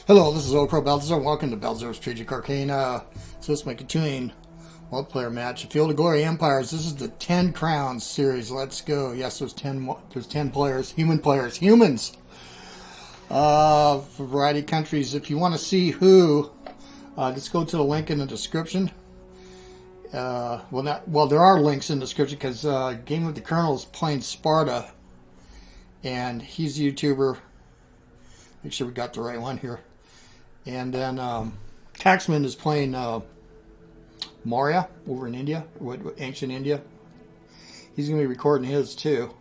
Hello, this is OldCrowBalthazor. Welcome to Balthazar's Strategic Arcane. So this is my continuing multiplayer match. Field of Glory Empires. This is the 10 Crowns series. Let's go. Yes, there's 10 players. Humans. Variety of countries. If you want to see who, just go to the link in the description. There are links in the description because Game with the Colonel is playing Sparta, and he's a YouTuber. Make sure we got the right one here. And then Taxman is playing Maurya over in India, ancient India. He's going to be recording his too.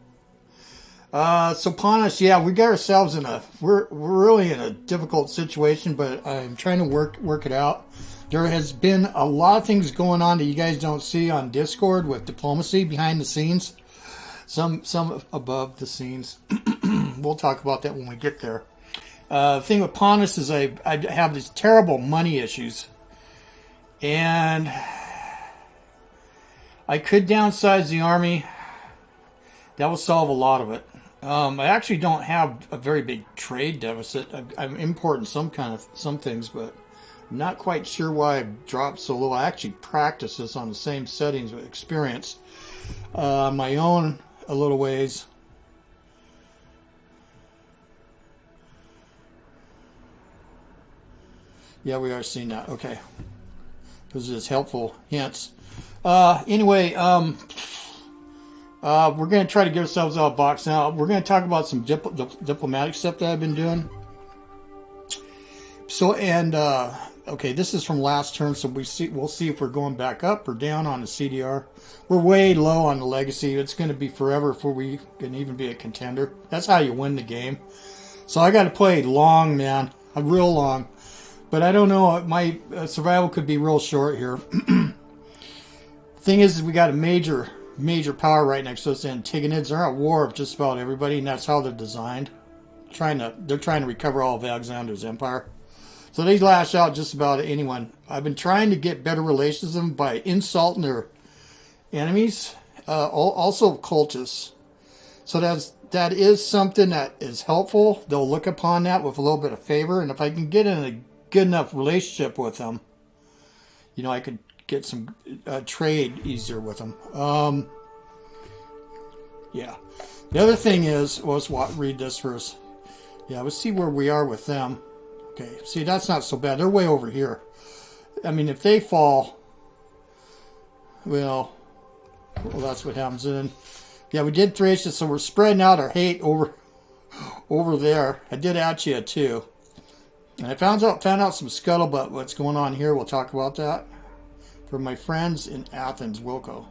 So Pontus, yeah, we got ourselves in we're really in a difficult situation, but I'm trying to work it out. There has been a lot of things going on that you guys don't see on Discord with diplomacy behind the scenes. Some above the scenes. We'll talk about that when we get there. The thing with Pontus is I have these terrible money issues, and I could downsize the army. That will solve a lot of it. I actually don't have a very big trade deficit. I'm importing some things, but I'm not quite sure why I've dropped so low. I actually practice this on the same settings with experience. My own a little ways. Yeah, we are seeing that. Okay. Those are just helpful hints. Anyway, we're going to try to get ourselves out of the box now. We're going to talk about some diplomatic stuff that I've been doing. So, and, okay, this is from last turn, so we'll see if we're going back up or down on the CDR. We're way low on the legacy. It's going to be forever before we can even be a contender. That's how you win the game. So I got to play long, man. Real long. But I don't know, my survival could be real short here. Thing is we got a major power right next to us. The Antagonids are at war with just about everybody, and that's how they're designed. They're trying to recover all of Alexander's empire. So they lash out just about anyone. I've been trying to get better relations with them by insulting their enemies. Also cultists. So that is something that is helpful. They'll look upon that with a little bit of favor, and if I can get in a good enough relationship with them, you know, I could get some trade easier with them. Yeah. The other thing is, let's read this first. Yeah, let's see where we are with them. Okay, see, that's not so bad. They're way over here. I mean, if they fall, well, that's what happens. And yeah, we did Thracia, so we're spreading out our hate over there. I did Dacia too. And I found out some scuttlebutt what's going on here. We'll talk about that. From my friends in Athens, Wilco.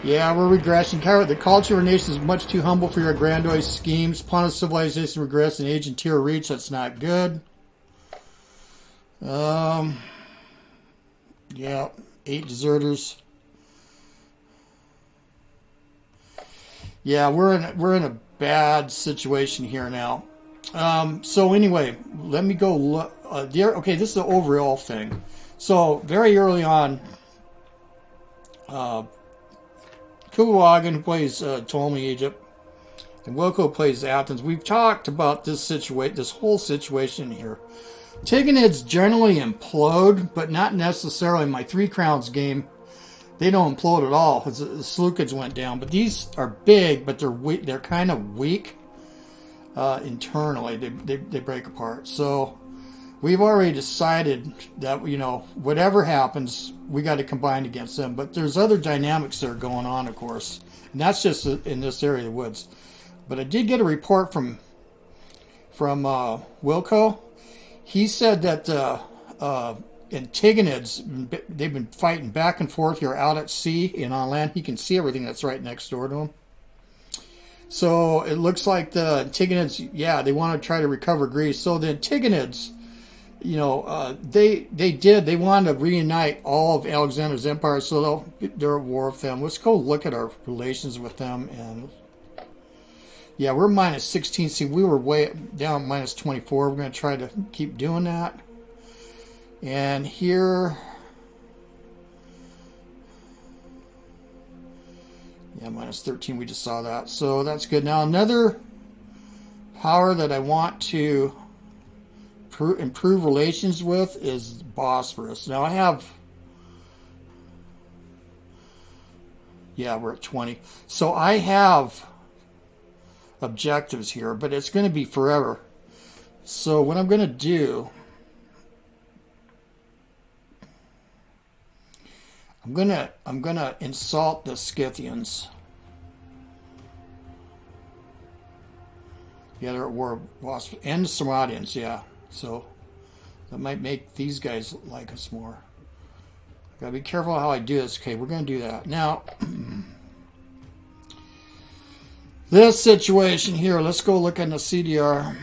Yeah, we're regressing. The culture of our nation is much too humble for your grandiose schemes. Pontus civilization regress and age and tier reach. That's not good. Yeah, 8 deserters. Yeah, we're in a bad situation here now. So anyway, let me go look. Okay, this is the overall thing. So very early on, Kuebelwagen plays Ptolemaic Egypt, and Wilco plays Athens. We've talked about this whole situation here. Tigonids generally implode, but not necessarily. In my 3 Crowns game, they don't implode at all because the Seleucids went down. But these are big, but they're weak. They're kind of weak internally. They break apart. So we've already decided that, you know, whatever happens, we got to combine against them. But there's other dynamics that are going on, of course, and that's just in this area of the woods. But I did get a report from Wilco. He said that Antagonids, they've been fighting back and forth here out at sea and on land. He can see everything that's right next door to him. So it looks like the Antagonids, yeah, they want to try to recover Greece. So the Antagonids, you know, they wanted to reunite all of Alexander's empire, so they're at war with them. Let's go look at our relations with them. And yeah, we're minus 16. See, we were way down minus 24. We're going to try to keep doing that. And here, yeah, minus 13, we just saw that. So that's good. Now another power that I want to improve relations with is Bosphorus. Now I have, yeah, we're at 20. So I have objectives here, but it's going to be forever. So what I'm going to do, I'm gonna insult the Scythians. Yeah, they're at war with and the Sarmatians, yeah. So that might make these guys like us more. I gotta be careful how I do this. Okay, we're gonna do that. Now, this situation here, let's go look in the CDR.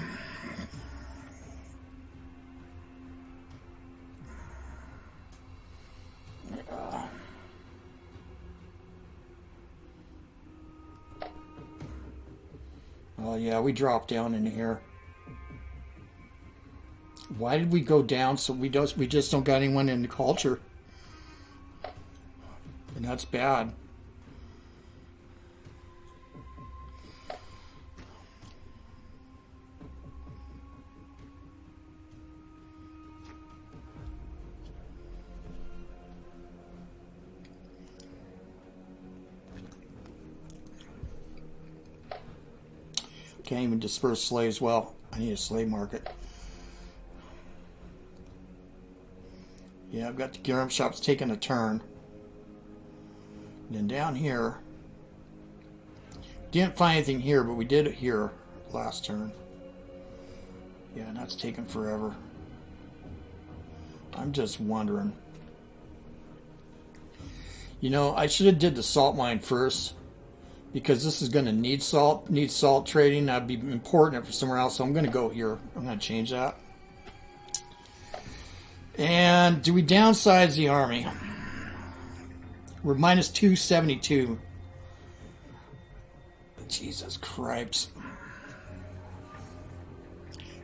Oh yeah, we dropped down in here. Why did we go down? So we just don't got anyone in the culture, and that's bad. Can't even disperse slaves. Well, I need a slave market. Yeah, I've got the garum shops taking a turn. And then down here, didn't find anything here, but we did it here last turn. Yeah, and that's taking forever. I'm just wondering. You know, I should have did the salt mine first, because this is going to need salt trading. That'd be important for somewhere else. So I'm going to go here. I'm going to change that. And do we downsize the army? We're minus 272. Jesus Christ.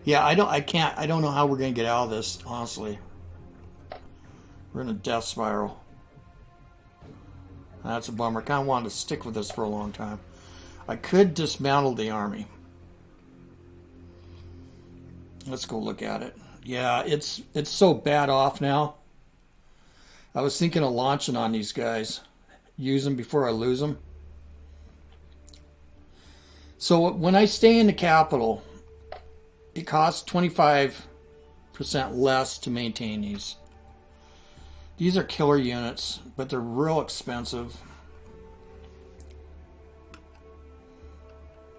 Yeah, I don't know how we're going to get out of this, honestly. We're in a death spiral. That's a bummer. I kind of wanted to stick with this for a long time. I could dismantle the army. Let's go look at it. Yeah, it's so bad off now. I was thinking of launching on these guys. Use them before I lose them. So when I stay in the capital, it costs 25% less to maintain these. These are killer units, but they're real expensive.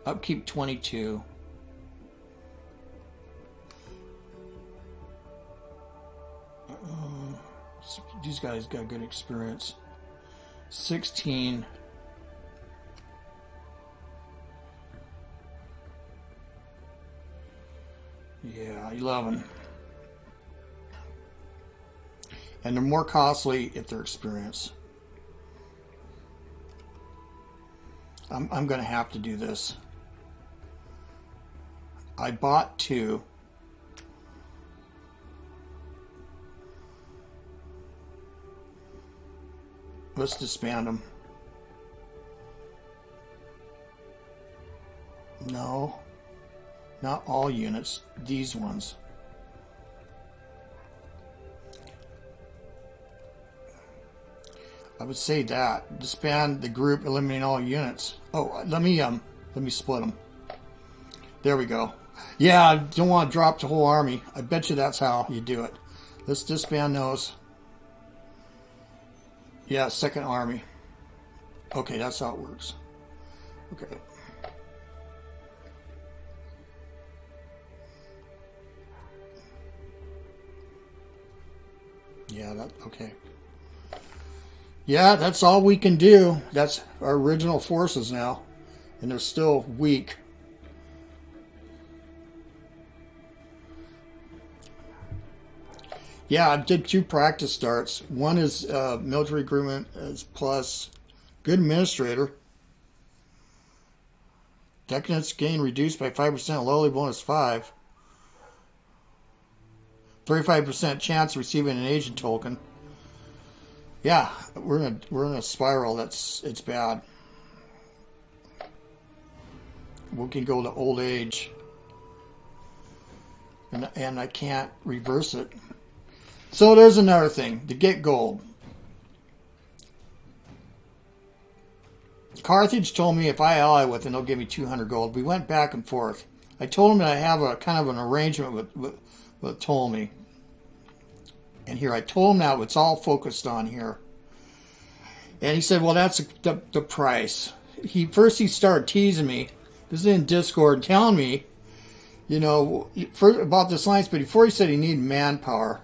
Upkeep 22. These guys got good experience. 16. Yeah, 11. And they're more costly if they're experienced. I'm going to have to do this. I bought 2. Let's disband them. No, not all units. These ones. I would say that. Disband the group, eliminate all units. Oh, let me split them. There we go. Yeah, I don't want to drop the whole army. I bet you that's how you do it. Let's disband those. Yeah, second army. Okay, that's how it works. Okay. Yeah, okay. Yeah, that's all we can do. That's our original forces now. And they're still weak. Yeah, I did 2 practice starts. One is military agreement plus good administrator. Decadence gain reduced by 5%, lowly bonus 5. 35% chance of receiving an agent token. Yeah, we're in a spiral. It's bad. We can go to old age. and I can't reverse it. So there's another thing, to get gold. Carthage told me if I ally with them, they'll give me 200 gold. We went back and forth. I told him that I have a kind of an arrangement with Ptolemy. And here, I told him now it's all focused on here. And he said, well, that's the price. First he started teasing me. This is in Discord, telling me, you know, about this alliance, but before he said he needed manpower.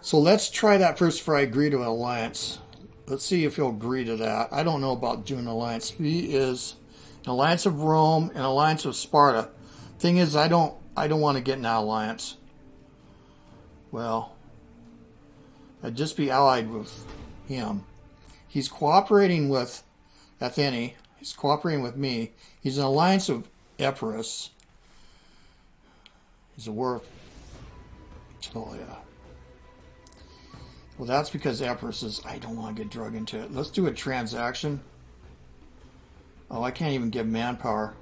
So let's try that first before I agree to an alliance. Let's see if he'll agree to that. I don't know about doing an alliance. He is an alliance of Rome and an alliance of Sparta. Thing is, I don't want to get in that alliance. Well, I'd just be allied with him. He's cooperating with Athenae. He's cooperating with me. He's an alliance of Epirus. He's a war. Oh, yeah. Well, that's because Epirus is, I don't want to get drug into it. Let's do a transaction. Oh, I can't even get manpower.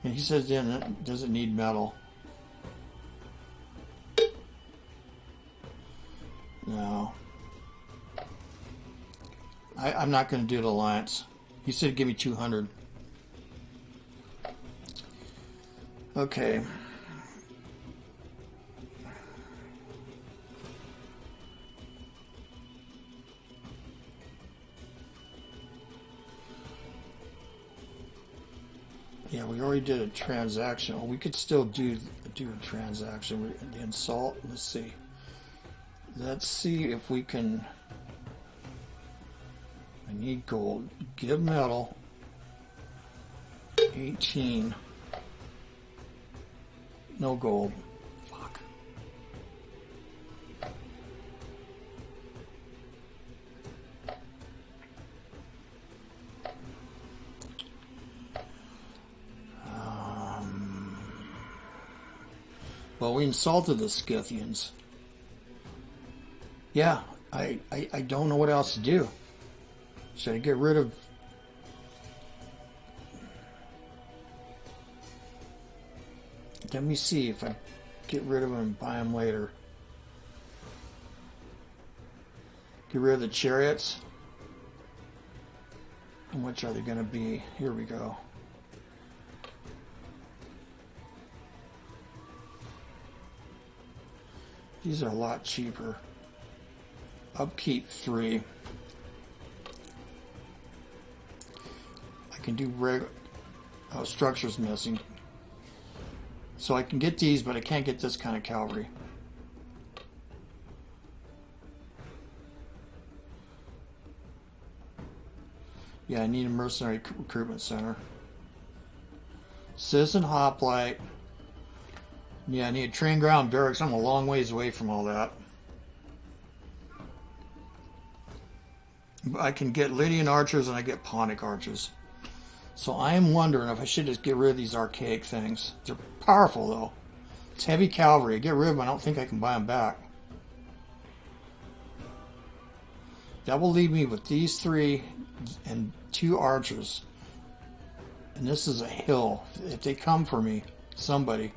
And he says then it doesn't need metal. No. I'm not going to do the alliance. He said give me 200. Okay. Yeah, we already did a transaction. Oh, we could still do a transaction. The insult. Let's see. Let's see if we can. I need gold. Give metal. 18. No gold. Fuck. Well, we insulted the Scythians. Yeah, I don't know what else to do. Should I get rid of... Let me see if I get rid of them and buy them later. Get rid of the chariots. How much are they going to be? Here we go. These are a lot cheaper. Upkeep 3. I can do structures missing. So I can get these, but I can't get this kind of cavalry. Yeah, I need a mercenary recruitment center. Citizen hoplite. Yeah, I need a train ground barracks. I'm a long ways away from all that. I can get Lydian archers and I get Pontic archers. So I am wondering if I should just get rid of these archaic things. They're powerful though. It's heavy cavalry. Get rid of them. I don't think I can buy them back. That will leave me with these 3 and 2 archers. And this is a hill. If they come for me, somebody.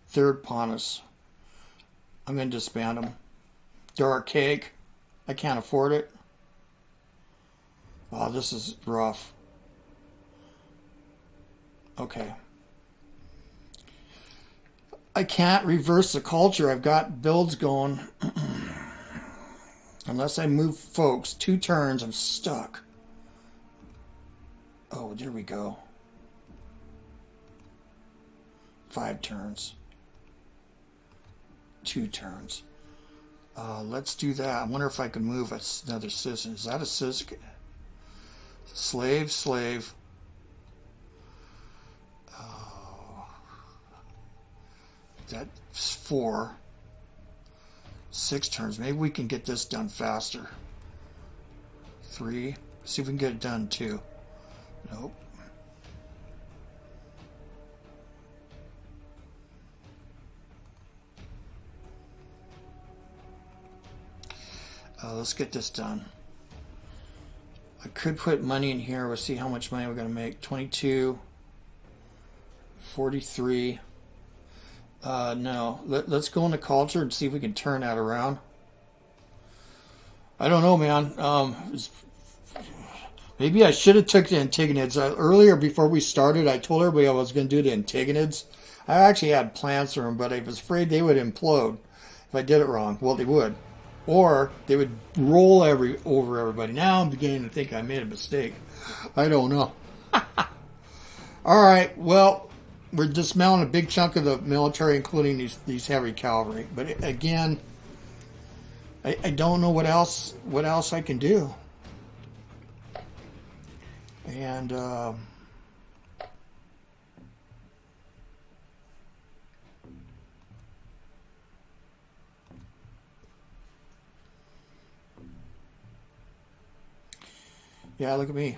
Third Pontus. I'm going to disband them. They're archaic. I can't afford it. Wow, this is rough. Okay. I can't reverse the culture. I've got builds going. Unless I move folks 2 turns, I'm stuck. Oh, there we go. 5 turns. 2 turns. Let's do that. I wonder if I can move another citizen. Is that a citizen? Slave, slave. That's 4. 6 turns. Maybe we can get this done faster. 3. See if we can get it done 2. Nope. Let's get this done. I could put money in here. We'll see how much money we're going to make. 22, 43. No. Let's go into culture and see if we can turn that around. I don't know, man. Maybe I should have took the Antigonids. Earlier, before we started, I told everybody I was going to do the Antigonids. I actually had plans for them, but I was afraid they would implode if I did it wrong. Well, they would. Or they would roll over everybody. Now I'm beginning to think I made a mistake. I don't know. All right. Well, we're dismounting a big chunk of the military, including these heavy cavalry. But again, I don't know what else I can do. And yeah, look at me.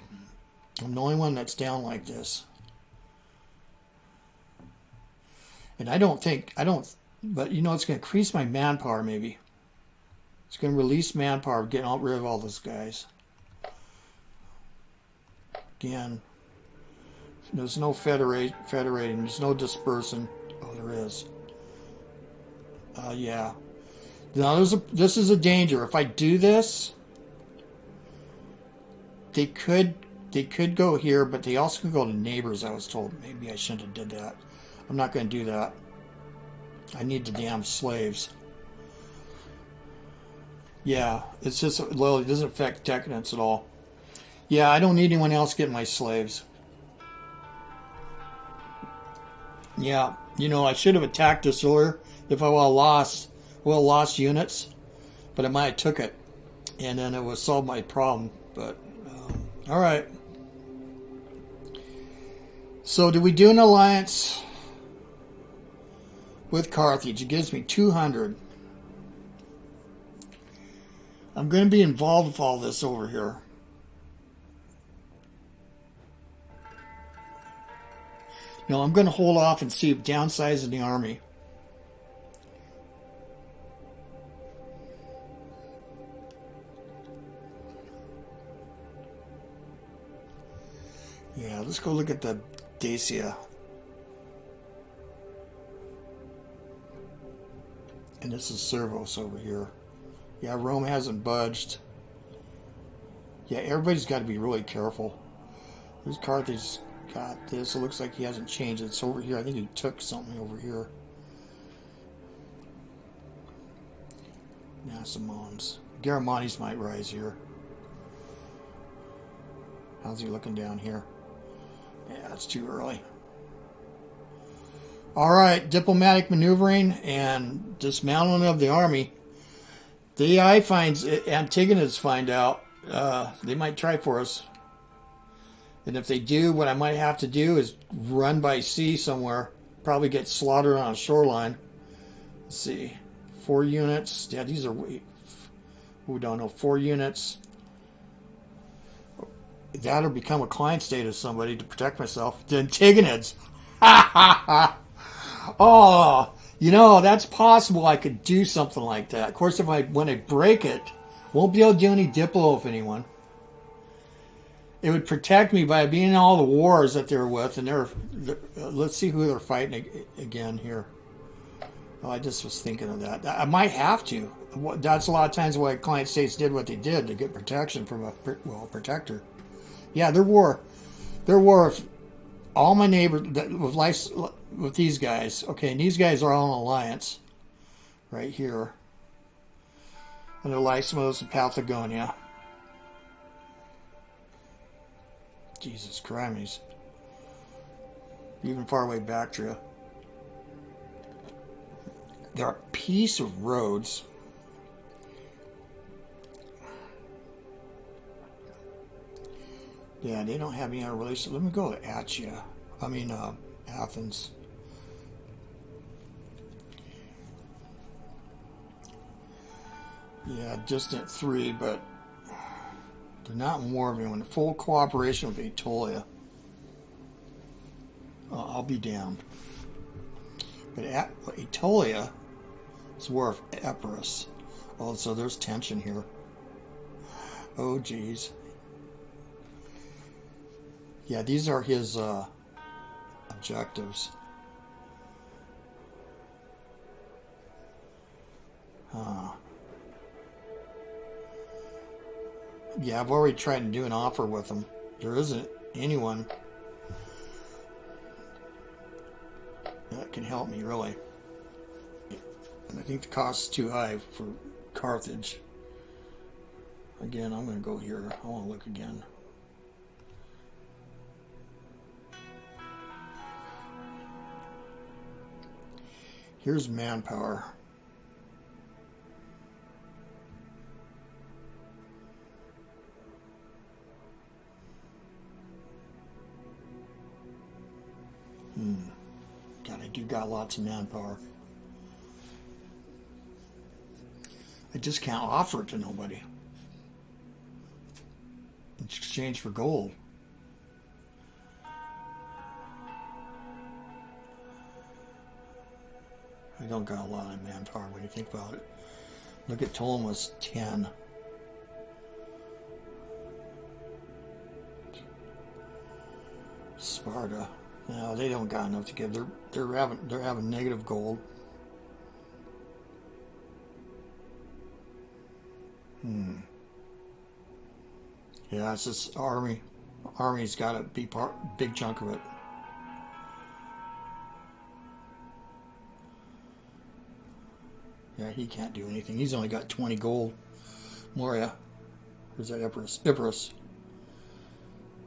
I'm the only one that's down like this. And but you know, it's going to increase my manpower maybe. It's going to release manpower, getting rid of all those guys. Again, there's no federating, there's no dispersing. Oh, there is. Yeah. Now, this is a danger. If I do this, they could go here, but they also could go to neighbors, I was told. Maybe I shouldn't have did that. I'm not going to do that. I need the damn slaves. Yeah, it's just, well, it doesn't affect decadence at all. Yeah, I don't need anyone else getting my slaves. Yeah, you know, I should have attacked this earlier if I would have lost units, but I might have took it, and then it would solve my problem. But all right. So, do we do an alliance with Carthage? It gives me 200. I'm going to be involved with all this over here. No, I'm going to hold off and see if downsizing the army. Yeah, let's go look at the Dacia. And this is Cervos over here. Yeah, Rome hasn't budged. Yeah, everybody's got to be really careful. Who's Carthage got this? It looks like he hasn't changed it. It's over here. I think he took something over here. Nasamons. Garamantes might rise here. How's he looking down here? Yeah, it's too early. All right, diplomatic maneuvering and dismantling of the army. The AI finds, Antigonids find out, they might try for us. And if they do, what I might have to do is run by sea somewhere. Probably get slaughtered on a shoreline. Let's see. 4 units. Yeah, these are, who don't know, 4 units. That'll become a client state of somebody to protect myself. The Antigonids. Ha ha ha. Oh, you know, that's possible. I could do something like that. Of course, when I break it, won't be able to do any diplo with anyone. It would protect me by being in all the wars that they're with, and let's see who they're fighting again here. Oh, I just was thinking of that. I might have to. That's a lot of times why client states did what they did to get protection from a protector. Yeah, there were all my neighbors with these guys. Okay, and these guys are all in alliance right here. And they're Lysmos and Paphlagonia. Jesus Christ. Even far away Bactria. There are a piece of roads. Yeah, they don't have any other relationship. Let me go to Athia. Athens. Yeah, distant 3, but they're not in war with me. When in full cooperation with Aetolia. I'll be damned. But Aetolia is war of Epirus. Oh, so there's tension here. Oh, geez. Yeah, these are his objectives. Yeah, I've already tried to do an offer with him. There isn't anyone that can help me, really. And I think the cost is too high for Carthage. Again, I'm going to go here. I want to look again. Here's manpower. God, I do got lots of manpower. I just can't offer it to nobody in exchange for gold. I don't got a lot of manpower when you think about it. Look at Ptolemaic 10. Sparta. No, they don't got enough to give. They're having negative gold. Yeah, it's just army. Army's got to be big chunk of it. Yeah, he can't do anything. He's only got 20 gold. Moria. Where's that Epirus? Epirus.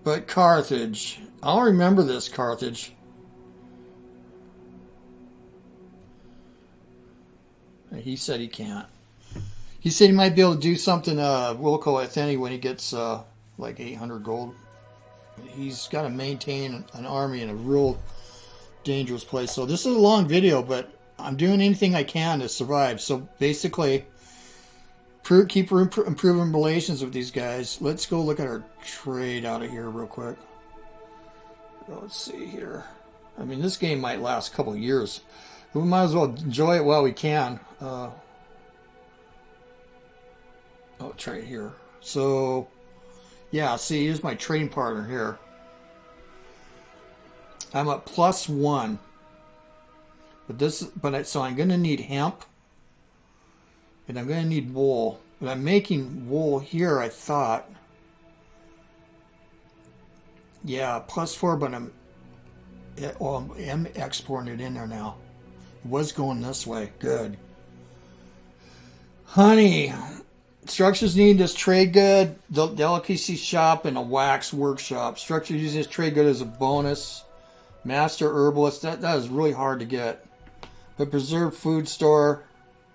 But Carthage. I'll remember this, Carthage. He said he can't. He said he might be able to do something, Wilco Athenae, when he gets like 800 gold. He's got to maintain an army in a real dangerous place. So this is a long video, but I'm doing anything I can to survive. So basically, keep improving relations with these guys. Let's go look at our trade out of here real quick. Let's see here. I mean, this game might last a couple of years. We might as well enjoy it while we can. Oh, trade here. So, yeah, see, here's my trading partner here. I'm at +1. So I'm going to need hemp. And I'm going to need wool. But I'm making wool here, I thought. Yeah, +4, but I'm exporting it in there now. It was going this way. Good. Honey. Structures need this trade good, delicacy shop, and a wax workshop. Structures use this trade good as a bonus. Master herbalist. That is really hard to get. But preserved food store.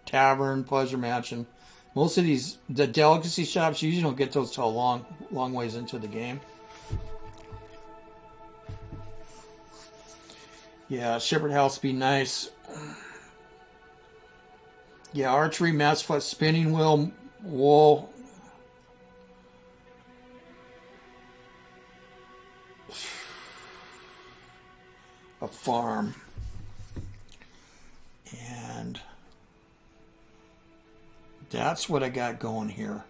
Tavern, pleasure mansion. Most of the delicacy shops, you usually don't get those till a long ways into the game. Yeah, shepherd house be nice. Yeah, archery, mass foot, spinning wheel, wool. A farm. And that's what I got going here.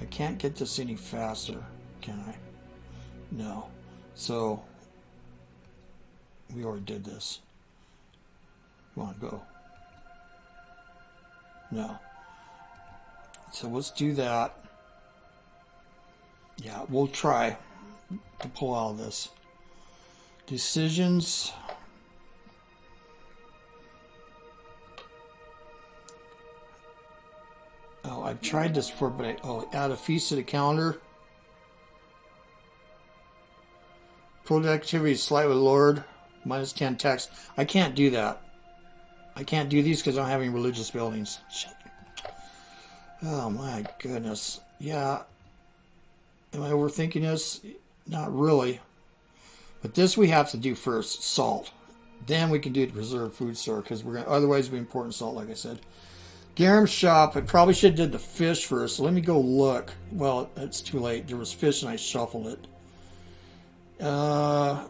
I can't get this any faster, can I? No. So, we already did this. You want to go? No. So let's do that. Yeah, we'll try to pull out of this. Decisions. Oh, I've tried this before, but add a feast to the calendar. Productivity is slightly lowered. -10 tax. I can't do that. I can't do these because I don't have any religious buildings. Shit. Oh my goodness. Yeah. Am I overthinking this? Not really. But this we have to do first. Salt. Then we can do the preserved food store because we're gonna otherwise we import salt, like I said. Garam's shop. I probably should have did the fish first. So let me go look. Well, it's too late. There was fish and I shuffled it. No,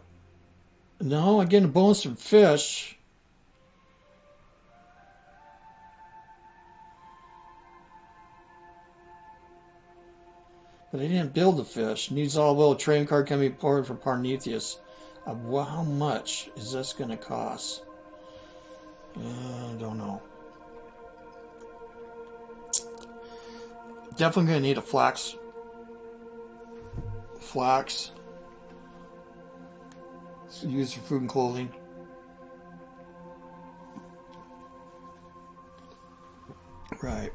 I'm getting a bonus from fish. But I didn't build the fish. Needs all oil. Trading card can be imported from Parnethius. Well, how much is this going to cost? I don't know. Definitely going to need a flax. Flax. It's used for food and clothing. Right.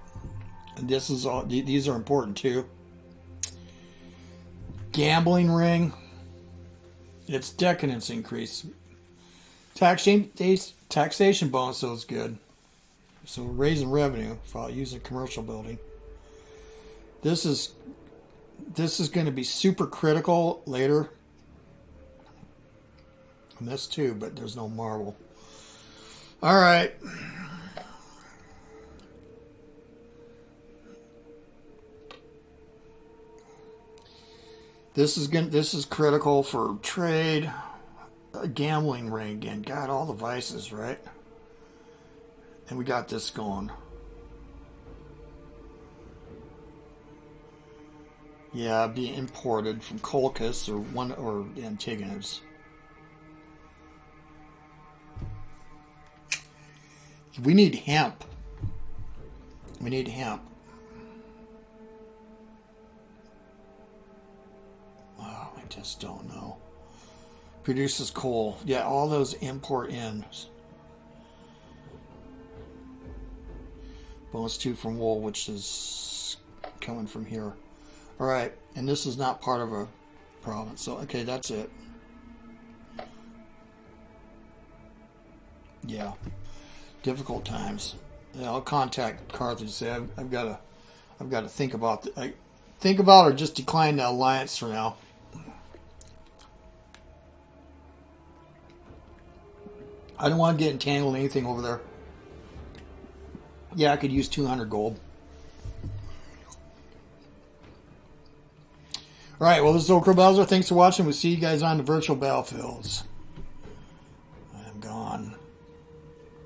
And this is all. These are important too. Gambling ring. Its decadence increase. Taxation bonus is good. So raising revenue while using commercial building. This is going to be super critical later. And this too, but there's no marble. All right. This is critical for trade. A gambling ring again. Got all the vices, right? And we got this going. Yeah, be imported from Colchis or Antigonus. We need hemp. We need hemp. Oh, I just don't know. Produces coal. Yeah, all those import ins. Bonus 2 from wool, which is coming from here. All right, and this is not part of a province. So, okay, that's it. Yeah, difficult times. Yeah, I'll contact Carthage and say I've got to think about or just decline the alliance for now. I don't want to get entangled in anything over there. Yeah, I could use 200 gold. All right, well, this is OldCrowBalthazor. Thanks for watching. We'll see you guys on the virtual battlefields.